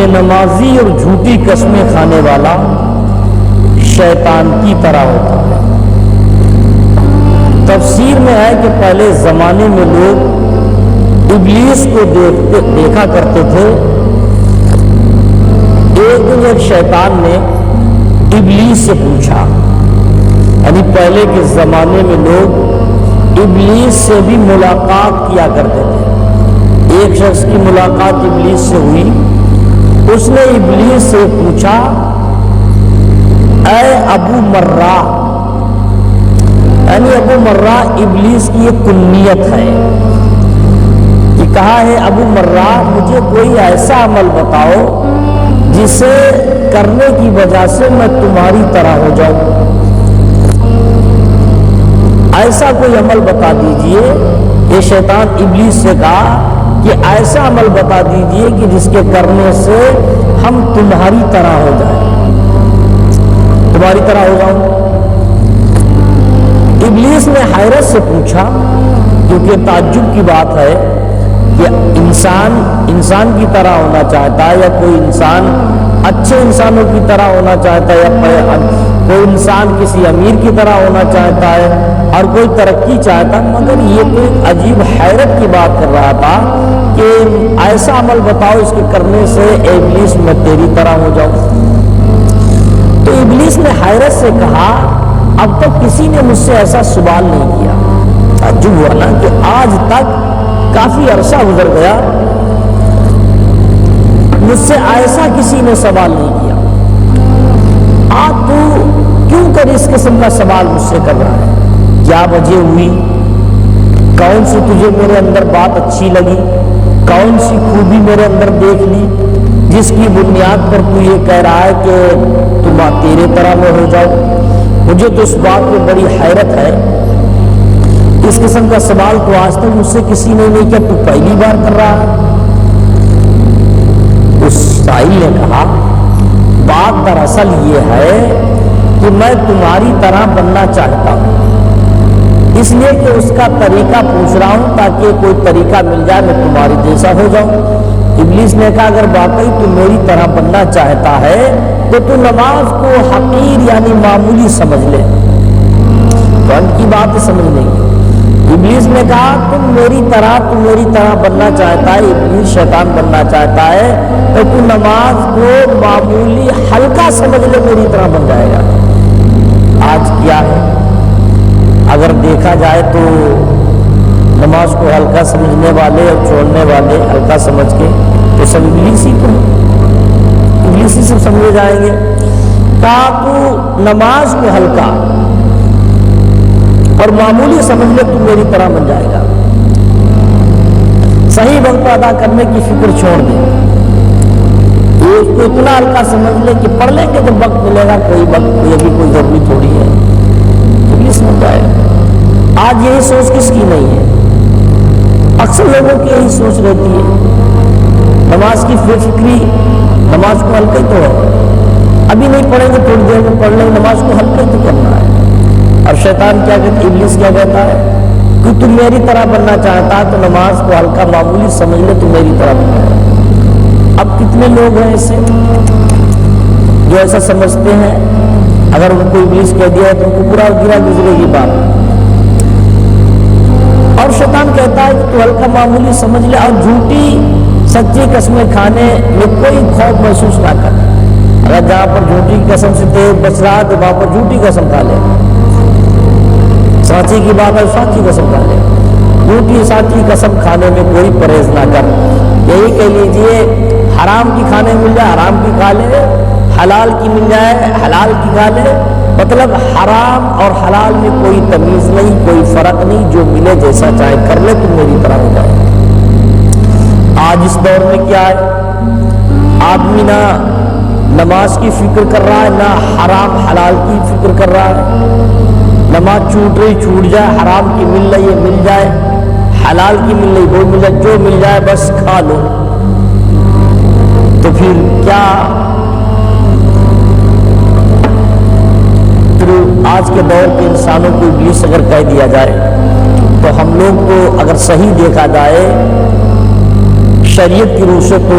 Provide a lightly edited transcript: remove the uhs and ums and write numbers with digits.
بے نمازی اور جھوٹی قسمیں کھانے والا شیطان کی طرح ہوتا ہے۔ تفسیر میں ہے کہ پہلے زمانے میں لوگ ابلیس کو دیکھا کرتے تھے۔ ایک دن ایک شیطان نے ابلیس سے پوچھا، یعنی پہلے کے زمانے میں لوگ ابلیس سے بھی ملاقات کیا کرتے تھے۔ ایک شخص کی ملاقات ابلیس سے ہوئی، اس نے ابلیس سے پوچھا، اے ابو مرہ، یعنی ابو مرہ ابلیس کی ایک کنیت ہے، کہ کہا ہے ابو مرہ مجھے کوئی ایسا عمل بتاؤ جسے کرنے کی وجہ سے میں تمہاری طرح ہو جاؤں، ایسا کوئی عمل بتا دیجئے۔ یہ شیطان ابلیس سے کہا کہ ایسا عمل بتا دیجئے کہ جس کے کرنے سے ہم تمہاری طرح ہو جائیں، تمہاری طرح ہو جاؤں۔ ابلیس نے حیرت سے پوچھا، کیونکہ تعجب کی بات ہے کہ انسان کی طرح ہونا چاہتا ہے، یا کوئی انسان اچھے انسانوں کی طرح ہونا چاہتا ہے، یا کوئی انسان کسی امیر کی طرح ہونا چاہتا ہے، اور کوئی ترقی چاہتا ہے، مگر یہ تو ایک عجیب حیرت کی بات کر رہا تھا کہ ایسا عمل بتاؤ اس کے کرنے سے اے ابلیس میں تیری طرح ہو جاؤں۔ تو ابلیس نے حیرت سے کہا، اب تک کسی نے مجھ سے ایسا سوال نہیں کیا۔ تعجب ہوا نا کہ آج تک کافی عرصہ گزر گیا، مجھ سے ایسا کسی نے سوال نہیں کیا، آج تو کیوں کر اس قسم کا سوال مجھ سے کر رہا ہے؟ کیا وجہ ہوئی؟ کون سی تجھے میرے اندر بات اچھی لگی؟ کون سی خوبی میرے اندر دیکھ لی جس کی بنیاد پر تو یہ کہہ رہا ہے کہ تم تیرے طرح میں ہو جاؤ؟ مجھے تو اس بات پہ بڑی حیرت ہے، اس قسم کا سوال تو آج تک مجھ سے کسی نے نہیں کیا، تو پہلی بار کر رہا ہے۔ اس سائل نے کہا، بات دراصل یہ ہے کہ میں تمہاری طرح بننا چاہتا ہوں، اس لیے کہ اس کا طریقہ پوچھ رہا ہوں تاکہ کوئی طریقہ مل جائے میں تمہاری جیسا ہو جاؤں۔ ابلیس نے کہا، اگر واقعی تو میری طرح بننا چاہتا ہے تو نماز کو حقیر یعنی معمولی سمجھ لے، تو ان کی بات سمجھ لیں گے۔ ابلیس نے کہا، تم میری طرح بننا چاہتا ہے، ابلیس شیطان بننا چاہتا ہے، تو تو نماز کو معمولی ہلکا سمجھ لے، میری طرح بن جائے گا۔ آج کیا ہے، اگر دیکھا جائے تو نماز کو ہلکا سمجھنے والے اور چھوڑنے والے ہلکا سمجھ کے تو سب ابلیس ہی کو، ابلیس ہی سب سمجھے جائیں گے۔ کہا تو نماز کو ہلکا اور معمولی سمجھ لے، تو میری طرح بن جائے گا۔ صحیح وقت ادا کرنے کی فکر چھوڑ دے، اس کو اتنا ہلکا سمجھ لے کہ پڑھ لیں گے جب وقت ملے گا، کوئی وقت یہ بھی کوئی ضروری تھوڑی ہے، ابلیس بن جائے گا۔ آج یہی سوچ کس کی نہیں ہے؟ اکثر لوگوں کی یہی سوچ رہتی ہے، نماز کی بے فکری، نماز کو ہلکا ہی تو ہے، ابھی نہیں پڑھیں گے تھوڑی دیر میں پڑھ لیں گے، نماز کو ہلکا ہی تو کرنا ہے۔ اور شیطان کیا کہتا ہے، ابلیس کیا کہتا ہے کہ تم میری طرح بننا چاہتا ہے تو نماز کو ہلکا معمولی سمجھ لے، تو میری طرح بن جائے۔ اب کتنے لوگ ہیں ایسے جو ایسا سمجھتے ہیں، اگر ان کو ابلیس کہہ دیا ہے تو ان کو پورا گرا گزرے گی بات۔ اور شیطان کہتا ہے کہ تو ہلکا معمولی سمجھ لے، اور جھوٹی سچی قسمیں کھانے میں کوئی خوف محسوس نہ کر۔ اگر جہاں پر جھوٹی قسم سے تیز بچ رہا ہے تو وہاں پر جھوٹی قسم کھا لے، سانچی کی بات ہے سانچی قسم کھا لے، جھوٹی سانچی قسم کھانے میں کوئی پرہیز نہ کر۔ یہی کہہ لیجئے، حرام کی کھانے مل جائے حرام کی کھا لے، حلال کی مل جائے حلال کی کھا لے، مطلب حرام اور حلال میں کوئی تمیز نہیں، کوئی فرق نہیں، جو ملے جیسا چاہے کر لے، تم میری طرح ہو جائے۔ آج اس دور میں کیا ہے، آدمی نہ نماز کی فکر کر رہا ہے، نہ حرام حلال کی فکر کر رہا ہے۔ نماز چھوٹ رہی چھوٹ جائے، حرام کی مل رہی ہے مل جائے، حلال کی مل رہی وہ مل جائے، جو مل جائے بس کھا لو۔ تو پھر کیا آج کے دور کے انسانوں کو ابلیس اگر کہہ دیا جائے تو ہم لوگ کو اگر صحیح دیکھا جائے شریعت کی روح سے تو